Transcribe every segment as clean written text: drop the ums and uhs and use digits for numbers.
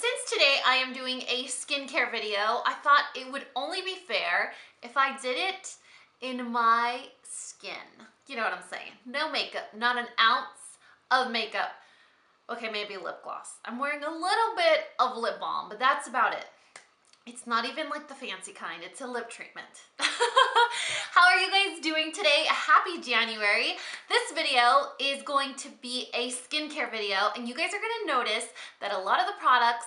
since today I am doing a skincare video, I thought it would only be fair if I did it in my skin. You know what I'm saying? No makeup, not an ounce of makeup. Okay, maybe lip gloss. I'm wearing a little bit of lip balm, but that's about it. It's not even like the fancy kind, it's a lip treatment. How are you guys doing today? Happy January. This video is going to be a skincare video, and you guys are gonna notice that a lot of the products,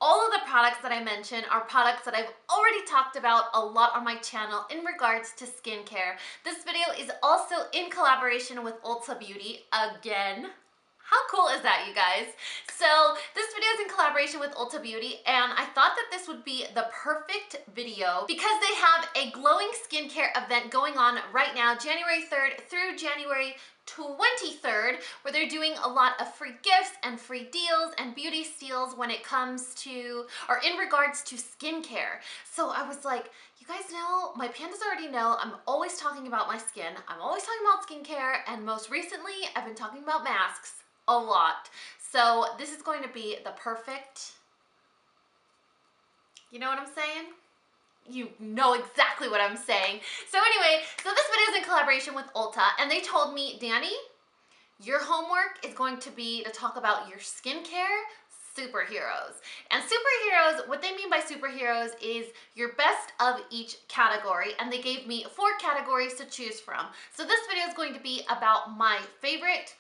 all of the products that I mention are products that I've already talked about a lot on my channel in regards to skincare. This video is also in collaboration with Ulta Beauty again. How cool is that, you guys? So this video is in collaboration with Ulta Beauty, and I thought that this would be the perfect video because they have a glowing skincare event going on right now, January 3rd through January 23rd, where they're doing a lot of free gifts and free deals and beauty steals when it comes to, or in regards to skincare. So I was like, you guys know, my pandas already know, I'm always talking about my skin. I'm always talking about skincare, and most recently, I've been talking about masks a lot. So this is going to be the perfect, you know what I'm saying? You know exactly what I'm saying. So anyway, so this video is in collaboration with Ulta, and they told me, Dani, your homework is going to be to talk about your skincare superheroes. And superheroes, what they mean by superheroes is your best of each category, and they gave me 4 categories to choose from. So this video is going to be about my favorite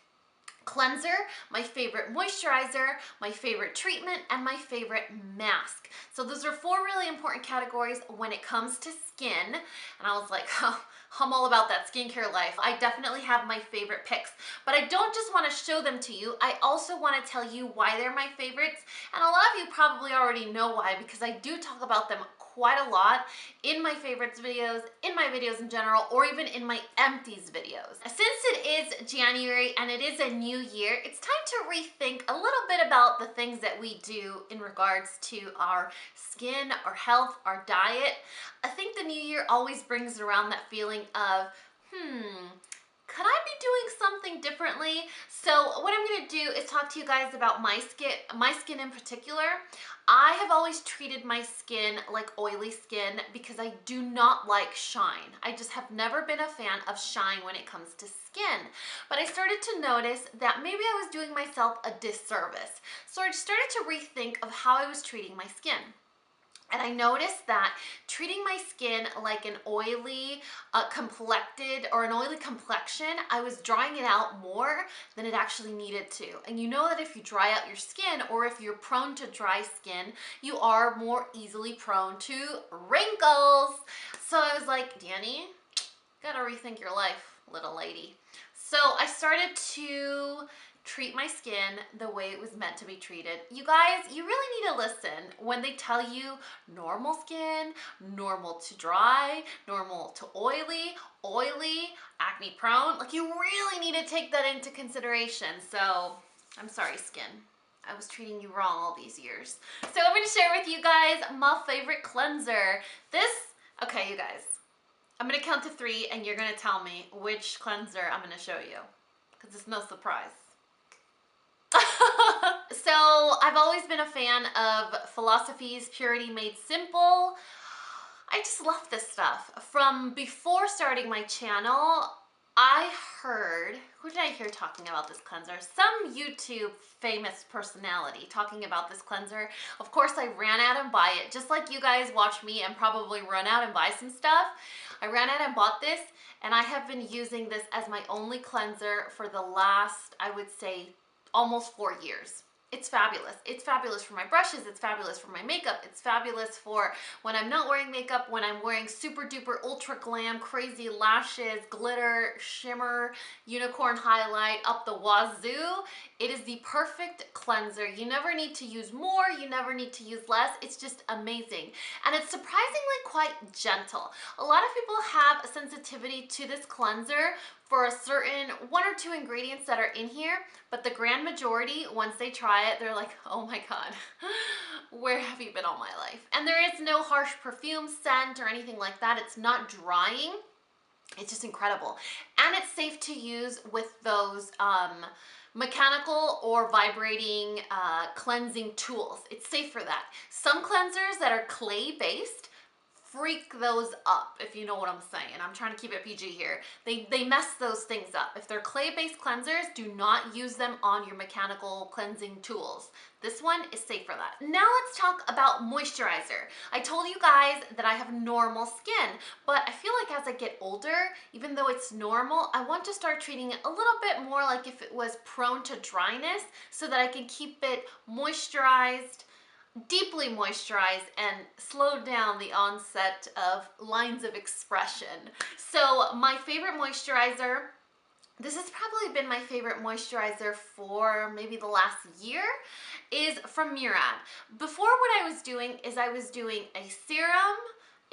cleanser, my favorite moisturizer, my favorite treatment, and my favorite mask. So those are 4 really important categories when it comes to skin. And I was like, oh, I'm all about that skincare life. I definitely have my favorite picks, but I don't just want to show them to you. I also want to tell you why they're my favorites. And a lot of you probably already know why, because I do talk about them quite a lot in my favorites videos, in my videos in general, or even in my empties videos. Since it is January and it is a new year, it's time to rethink a little bit about the things that we do in regards to our skin, our health, our diet. I think the new year always brings around that feeling of, could I be doing something differently? So what I'm gonna do is talk to you guys about my skin in particular. I have always treated my skin like oily skin because I do not like shine. I just have never been a fan of shine when it comes to skin. But I started to notice that maybe I was doing myself a disservice. So I started to rethink of how I was treating my skin. And I noticed that treating my skin like an oily complected or an oily complexion, I was drying it out more than it actually needed to. And you know that if you dry out your skin, or if you're prone to dry skin, you are more easily prone to wrinkles. So I was like, Dani, gotta rethink your life, little lady. So I started to treat my skin the way it was meant to be treated. You guys, you really need to listen when they tell you normal skin, normal to dry, normal to oily, acne prone. Like, you really need to take that into consideration. So I'm sorry, skin. I was treating you wrong all these years. So I'm gonna share with you guys my favorite cleanser. Okay, you guys, I'm gonna count to 3 and you're gonna tell me which cleanser I'm gonna show you, because it's no surprise. So I've always been a fan of Philosophy's Purity Made Simple. I just love this stuff. From before starting my channel, I heard, who did I hear talking about this cleanser? Some YouTube famous personality talking about this cleanser. Of course, I ran out and buy it. Just like you guys watch me and probably run out and buy some stuff. I ran out and bought this, and I have been using this as my only cleanser for the last, I would say, almost 4 years. It's fabulous. It's fabulous for my brushes. It's fabulous for my makeup. It's fabulous for when I'm not wearing makeup, when I'm wearing super duper ultra glam, crazy lashes, glitter, shimmer, unicorn highlight up the wazoo. It is the perfect cleanser. You never need to use more. You never need to use less. It's just amazing. And it's surprisingly quite gentle. A lot of people have a sensitivity to this cleanser for a certain 1 or 2 ingredients that are in here, but the grand majority, once they try it, they're like, oh my God, where have you been all my life? And there is no harsh perfume scent or anything like that. It's not drying. It's just incredible. And it's safe to use with those mechanical or vibrating cleansing tools. It's safe for that. Some cleansers that are clay based freak those up, if you know what I'm saying. I'm trying to keep it PG here. They mess those things up. If they're clay-based cleansers, do not use them on your mechanical cleansing tools. This one is safe for that. Now let's talk about moisturizer. I told you guys that I have normal skin, but I feel like as I get older, even though it's normal, I want to start treating it a little bit more like if it was prone to dryness so that I can keep it moisturized, deeply moisturized, and slow down the onset of lines of expression. So my favorite moisturizer, this has probably been my favorite moisturizer for maybe the last year, is from Murad. Before, what I was doing is I was doing a serum,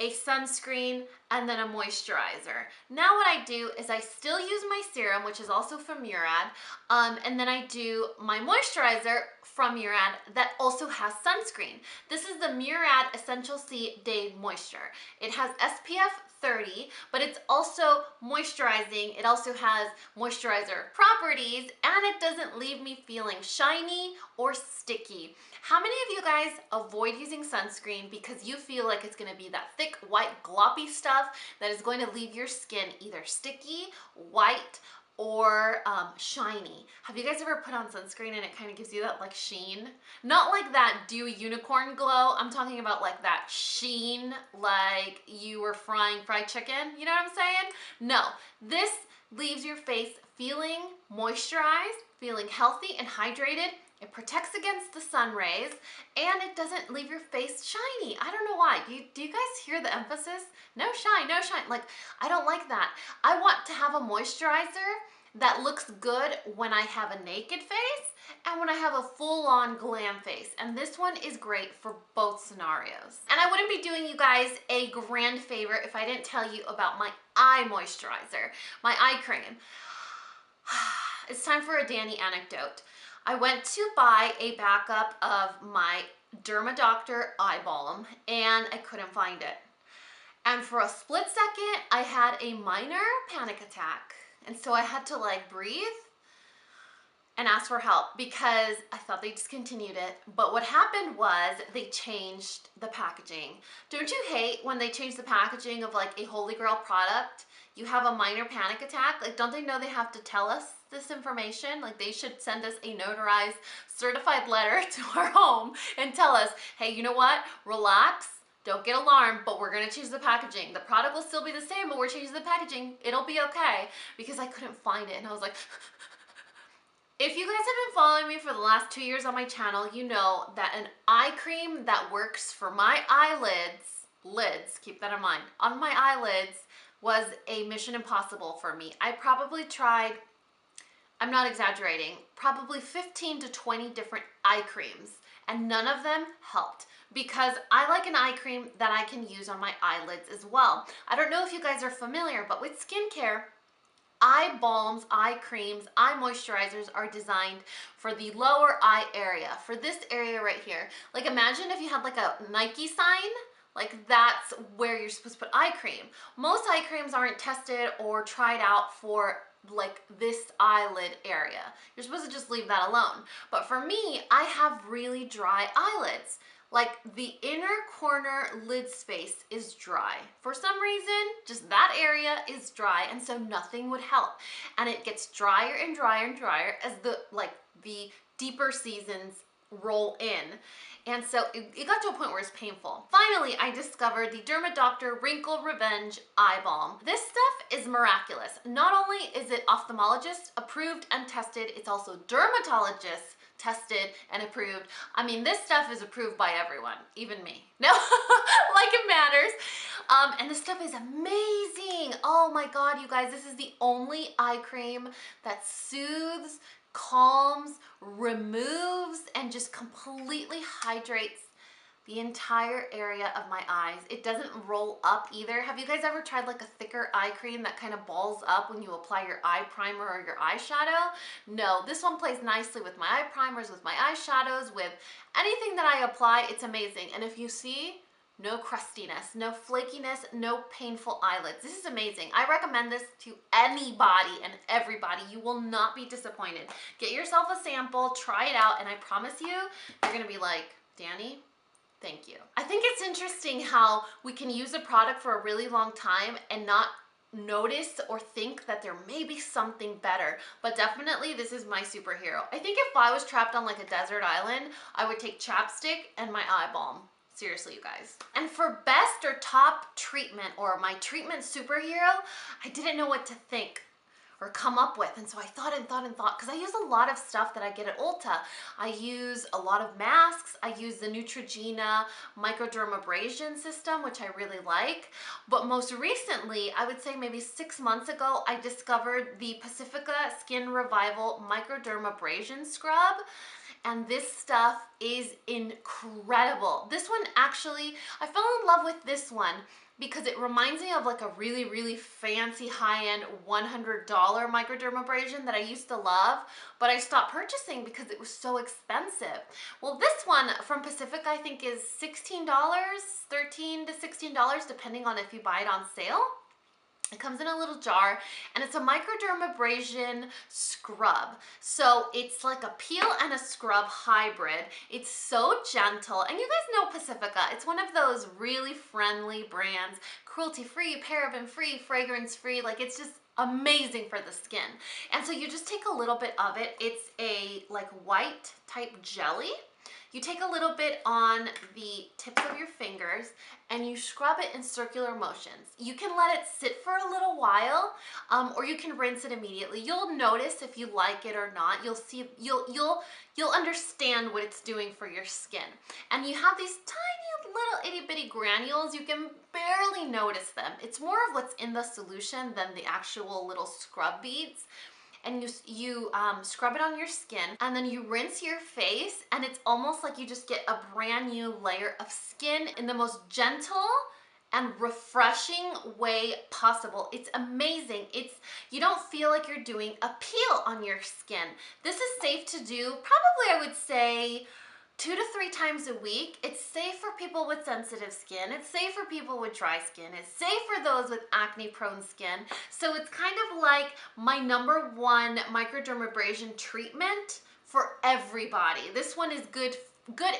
a sunscreen, and then a moisturizer. Now what I do is I still use my serum, which is also from Murad, and then I do my moisturizer from Murad that also has sunscreen. This is the Murad Essential C Day Moisture. It has SPF 30, but it's also moisturizing. It also has moisturizer properties, and it doesn't leave me feeling shiny or sticky. How many of you guys avoid using sunscreen because you feel like it's gonna be that thick, white, gloppy stuff that is going to leave your skin either sticky, white, or shiny? Have you guys ever put on sunscreen and it kind of gives you that like sheen? Not like that dewy unicorn glow. I'm talking about like that sheen, like you were frying fried chicken. You know what I'm saying? No, this leaves your face feeling moisturized, feeling healthy and hydrated. It protects against the sun rays, and it doesn't leave your face shiny. I don't know why. Do you guys hear the emphasis? No shine, no shine. Like, I don't like that. I want to have a moisturizer that looks good when I have a naked face and when I have a full-on glam face. And this one is great for both scenarios. And I wouldn't be doing you guys a grand favor if I didn't tell you about my eye moisturizer, my eye cream. It's time for a Dani anecdote. I went to buy a backup of my Derma Doctor eye balm and I couldn't find it. And for a split second, I had a minor panic attack. And so I had to like breathe and ask for help because I thought they discontinued it. But what happened was they changed the packaging. Don't you hate when they change the packaging of like a holy grail product? You have a minor panic attack. Like, don't they know they have to tell us this information? Like, they should send us a notarized certified letter to our home and tell us, hey, you know what? Relax. Don't get alarmed, but we're gonna change the packaging. The product will still be the same, but we're changing the packaging. It'll be okay. Because I couldn't find it and I was like, if you guys have been following me for the last 2 years on my channel, you know that an eye cream that works for my eyelids, keep that in mind, on my eyelids was a mission impossible for me. I probably tried, I'm not exaggerating, probably 15 to 20 different eye creams, and none of them helped because I like an eye cream that I can use on my eyelids as well. I don't know if you guys are familiar, but with skincare, eye balms, eye creams, eye moisturizers are designed for the lower eye area, for this area right here. Like, imagine if you had like a Nike sign, like that's where you're supposed to put eye cream. Most eye creams aren't tested or tried out for like this eyelid area. You're supposed to just leave that alone. But for me, I have really dry eyelids. Like, the inner corner lid space is dry. For some reason, just that area is dry, and so nothing would help. And it gets drier and drier and drier as the deeper seasons roll in. And so it got to a point where it's painful. Finally, I discovered the Derma Doctor Wrinkle Revenge Eye Balm. This stuff is miraculous. Not only is it ophthalmologist approved and tested, it's also dermatologist tested and approved. I mean, this stuff is approved by everyone, even me. No, like it matters. And this stuff is amazing. Oh my God, you guys, this is the only eye cream that soothes, calms, removes, and just completely hydrates the entire area of my eyes. It doesn't roll up either. Have you guys ever tried like a thicker eye cream that kind of balls up when you apply your eye primer or your eyeshadow? No, this one plays nicely with my eye primers, with my eyeshadows, with anything that I apply. It's amazing. And if you see, no crustiness, no flakiness, no painful eyelids. This is amazing. I recommend this to anybody and everybody. You will not be disappointed. Get yourself a sample, try it out, and I promise you, you're gonna be like, Dani, thank you. I think it's interesting how we can use a product for a really long time and not notice or think that there may be something better, but definitely this is my superhero. I think if I was trapped on like a desert island, I would take chapstick and my eye balm. Seriously, you guys. And for best or top treatment, or my treatment superhero, I didn't know what to think or come up with, and so I thought and thought and thought, because I use a lot of stuff that I get at Ulta. I use a lot of masks. I use the Neutrogena Microdermabrasion system, which I really like. But most recently, I would say maybe 6 months ago, I discovered the Pacifica Skin Revival Microdermabrasion Scrub. And this stuff is incredible. This one actually, I fell in love with this one because it reminds me of like a really, really fancy high-end $100 microdermabrasion that I used to love, but I stopped purchasing because it was so expensive. Well, this one from Pacifica I think is $16, $13 to $16, depending on if you buy it on sale. It comes in a little jar, and it's a microdermabrasion scrub. So it's like a peel and a scrub hybrid. It's so gentle, and you guys know Pacifica. It's one of those really friendly brands, cruelty-free, paraben-free, fragrance-free. Like, it's just amazing for the skin. And so you just take a little bit of it. It's a like white type jelly. You take a little bit on the tips of your fingers and you scrub it in circular motions. You can let it sit for a little while, or you can rinse it immediately. You'll notice if you like it or not. You'll see, you'll understand what it's doing for your skin. And you have these tiny little itty bitty granules. You can barely notice them. It's more of what's in the solution than the actual little scrub beads. And you scrub it on your skin, and then you rinse your face, and it's almost like you just get a brand new layer of skin in the most gentle and refreshing way possible. It's amazing. You don't feel like you're doing a peel on your skin. This is safe to do, probably I would say 2 to 3 times a week. It's safe for people with sensitive skin. It's safe for people with dry skin. It's safe for those with acne prone skin. So it's kind of like my #1 microdermabrasion treatment for everybody. This one is good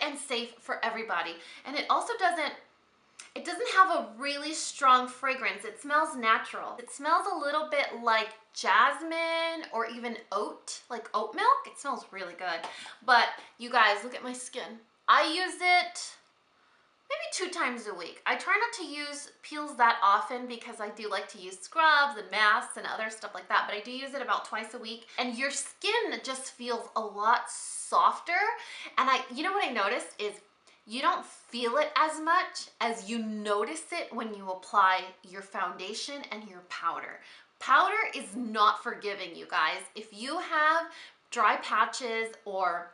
and safe for everybody. And it also doesn't have a really strong fragrance. It smells natural. It smells a little bit like jasmine or even oat, like oat milk. It smells really good. But you guys, look at my skin. I use it maybe 2 times a week. I try not to use peels that often because I do like to use scrubs and masks and other stuff like that, but I do use it about twice a week, and your skin just feels a lot softer. And you know what I noticed is you don't feel it as much as you notice it when you apply your foundation and your powder. Powder is not forgiving, you guys. If you have dry patches or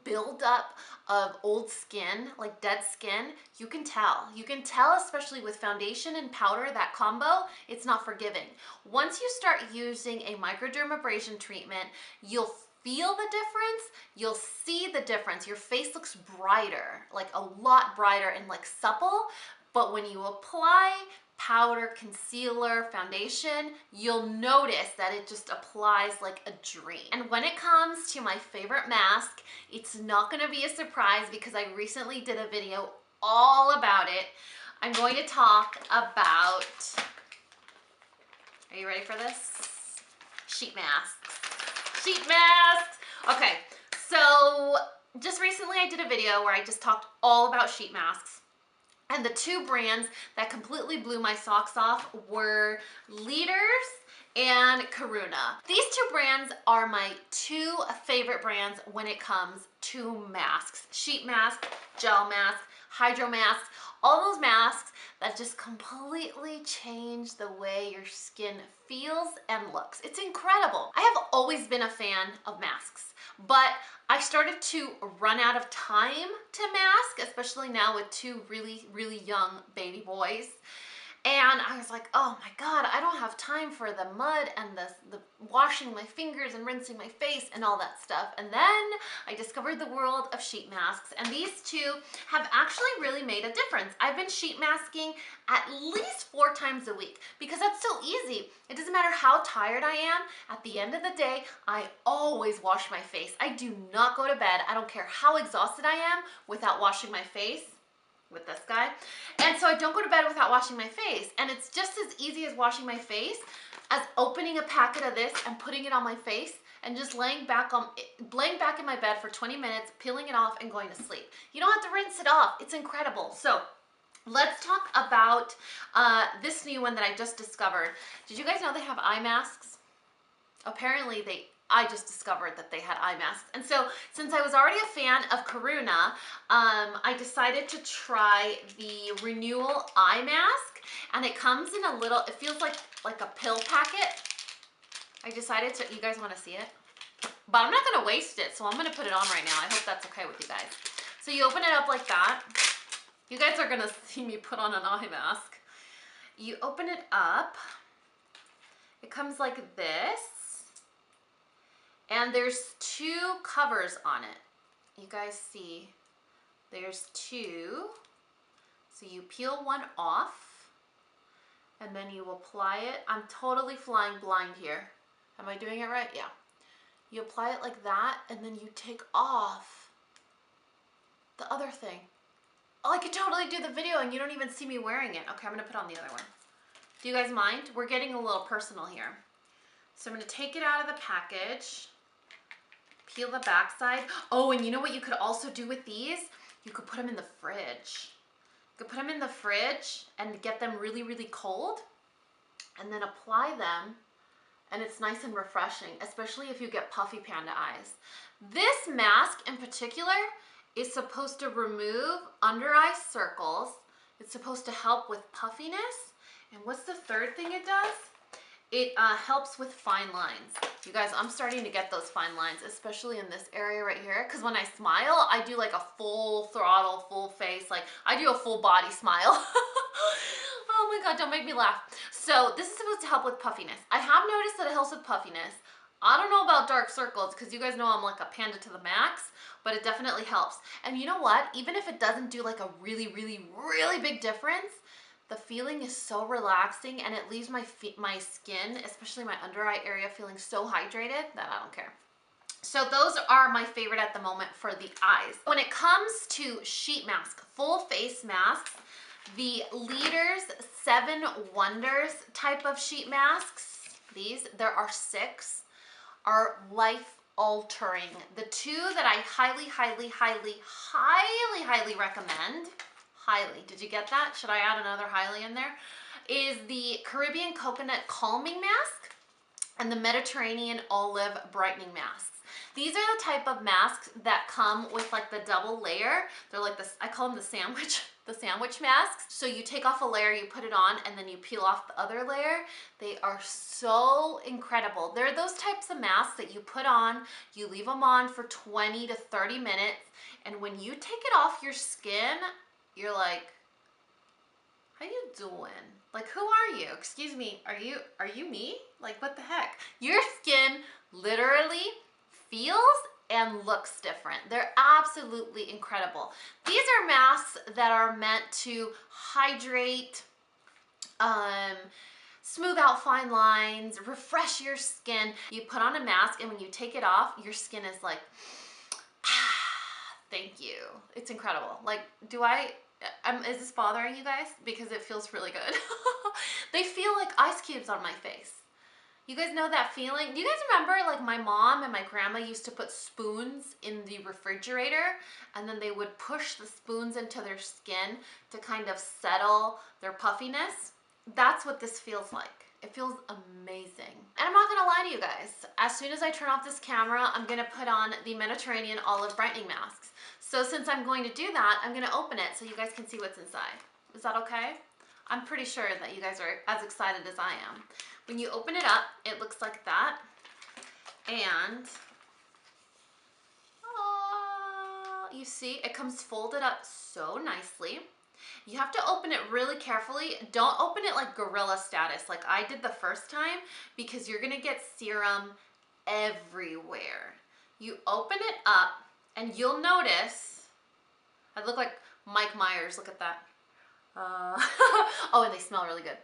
buildup of old skin, like dead skin, you can tell. You can tell, especially with foundation and powder, that combo, it's not forgiving. Once you start using a microdermabrasion treatment, you'll feel the difference, you'll see the difference. Your face looks brighter, like a lot brighter and like supple, but when you apply powder, concealer, foundation, you'll notice that it just applies like a dream. And when it comes to my favorite mask, it's not gonna be a surprise because I recently did a video all about it. I'm going to talk about, are you ready for this? Sheet masks. Sheet masks. Okay, so just recently I did a video where I just talked all about sheet masks. And the 2 brands that completely blew my socks off were Leaders and Karuna. These 2 brands are my 2 favorite brands when it comes to masks. Sheet mask, gel mask, hydro mask, all those masks that just completely change the way your skin feels and looks. It's incredible. I have always been a fan of masks, but I started to run out of time to mask, especially now with 2 really, really young baby boys. And I was like, oh my God, I don't have time for the mud and the washing my fingers and rinsing my face and all that stuff. And then I discovered the world of sheet masks, and these two have actually really made a difference. I've been sheet masking at least 4 times a week because that's so easy. It doesn't matter how tired I am. At the end of the day, I always wash my face. I do not go to bed. I don't care how exhausted I am without washing my face with this guy. And so I don't go to bed without washing my face. And it's just as easy as washing my face as opening a packet of this and putting it on my face and just laying back in my bed for 20 minutes, peeling it off and going to sleep. You don't have to rinse it off. It's incredible. So let's talk about this new one that I just discovered. Did you guys know they have eye masks? Apparently I just discovered that they had eye masks. And so since I was already a fan of Karuna, I decided to try the Renewal Eye Mask. And it comes in a little, it feels like a pill packet. I decided to, you guys want to see it? But I'm not going to waste it, so I'm going to put it on right now. I hope that's okay with you guys. So you open it up like that. You guys are going to see me put on an eye mask. You open it up. It comes like this. And there's 2 covers on it. You guys see, there's 2. So you peel one off, and then you apply it. I'm totally flying blind here. Am I doing it right? Yeah. You apply it like that, and then you take off the other thing. Oh, I could totally do the video, and you don't even see me wearing it. Okay, I'm gonna put on the other one. Do you guys mind? We're getting a little personal here. So I'm gonna take it out of the package. Peel the backside. Oh, and you know what you could also do with these? You could put them in the fridge. You could put them in the fridge and get them really, really cold, and then apply them, and it's nice and refreshing, especially if you get puffy panda eyes. This mask in particular is supposed to remove under eye circles. It's supposed to help with puffiness. And what's the third thing it does? It helps with fine lines. You guys, I'm starting to get those fine lines, especially in this area right here. Because when I smile, I do like a full throttle, full face. Like I do a full body smile. Oh my God, don't make me laugh. So this is supposed to help with puffiness. I have noticed that it helps with puffiness. I don't know about dark circles because you guys know I'm like a panda to the max, but it definitely helps. And you know what? Even if it doesn't do like a really, really, really big difference, the feeling is so relaxing, and it leaves my skin, especially my under eye area, feeling so hydrated that I don't care. So those are my favorite at the moment for the eyes. When it comes to sheet mask, full face masks, the Leaders 7 Wonders type of sheet masks, there are 6, are life altering. The 2 that I highly, highly, highly, highly, highly recommend, highly, did you get that? Should I add another highly in there? Is the Caribbean Coconut Calming Mask and the Mediterranean Olive Brightening Masks. These are the type of masks that come with like the double layer. They're like this, I call them the sandwich masks. So you take off a layer, you put it on, and then you peel off the other layer. They are so incredible. They're those types of masks that you put on, you leave them on for 20 to 30 minutes, and when you take it off your skin, you're like, how you doing? Like, who are you? Excuse me, are you me? Like, what the heck? Your skin literally feels and looks different. They're absolutely incredible. These are masks that are meant to hydrate, smooth out fine lines, refresh your skin. You put on a mask, and when you take it off, your skin is like, thank you. It's incredible. Like, is this bothering you guys? Because it feels really good. They feel like ice cubes on my face. You guys know that feeling? Do you guys remember, like, my mom and my grandma used to put spoons in the refrigerator, and then they would push the spoons into their skin to kind of settle their puffiness? That's what this feels like. It feels amazing. And I'm not gonna lie to you guys. As soon as I turn off this camera, I'm gonna put on the Mediterranean Olive Brightening Masks. So since I'm going to do that, I'm gonna open it so you guys can see what's inside. Is that okay? I'm pretty sure that you guys are as excited as I am. When you open it up, it looks like that. And you see, it comes folded up so nicely. You have to open it really carefully. Don't open it like gorilla status like I did the first time, because you're gonna get serum everywhere. You open it up and you'll notice, I look like Mike Myers, look at that. Oh, and they smell really good.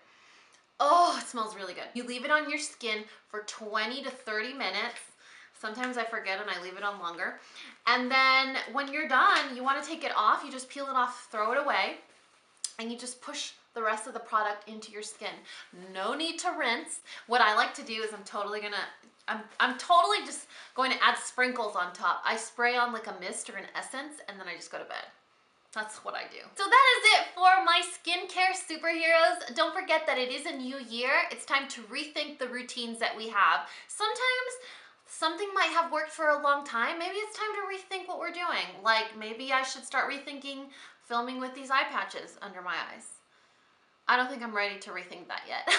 Oh, it smells really good. You leave it on your skin for 20 to 30 minutes. Sometimes I forget and I leave it on longer. And then when you're done, you want to take it off. You just peel it off, throw it away, and you just push the rest of the product into your skin. No need to rinse. What I like to do is I'm totally just going to add sprinkles on top. I spray on like a mist or an essence, and then I just go to bed. That's what I do. So that is it for my skincare superheroes. Don't forget that it is a new year. It's time to rethink the routines that we have. Sometimes something might have worked for a long time. Maybe it's time to rethink what we're doing. Like maybe I should start rethinking filming with these eye patches under my eyes. I don't think I'm ready to rethink that yet.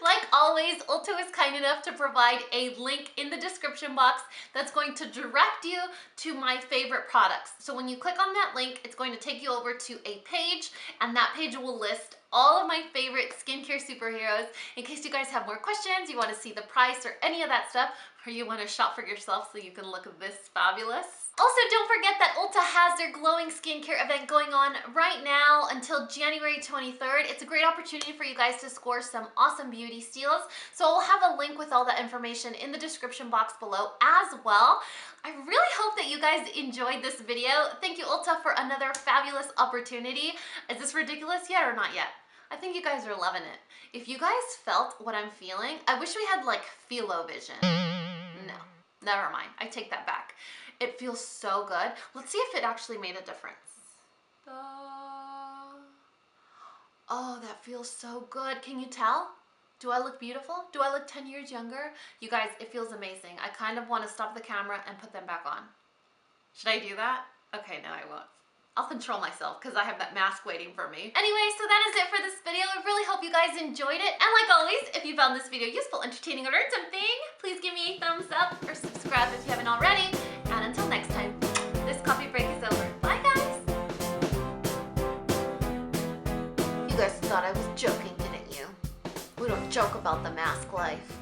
Like always, Ulta is kind enough to provide a link in the description box that's going to direct you to my favorite products. So when you click on that link, it's going to take you over to a page, and that page will list all of my favorite skincare superheroes. In case you guys have more questions, you want to see the price or any of that stuff, or you want to shop for yourself so you can look this fabulous. Also, don't forget that Ulta has their glowing skincare event going on right now until January 23rd. It's a great opportunity for you guys to score some awesome beauty steals. So I'll have a link with all that information in the description box below as well. I really hope that you guys enjoyed this video. Thank you, Ulta, for another fabulous opportunity. Is this ridiculous yet or not yet? I think you guys are loving it. If you guys felt what I'm feeling, I wish we had like philo-vision. No, never mind. I take that back. It feels so good. Let's see if it actually made a difference. Oh, that feels so good. Can you tell? Do I look beautiful? Do I look 10 years younger? You guys, it feels amazing. I kind of want to stop the camera and put them back on. Should I do that? Okay, no, I won't. I'll control myself because I have that mask waiting for me. Anyway, so that is it for this video. I really hope you guys enjoyed it. And like always, if you found this video useful, entertaining, or learned something, please give me a thumbs up or subscribe if you haven't already. And until next time, this coffee break is over. Bye, guys. You guys thought I was joking, didn't you? We don't joke about the mask life.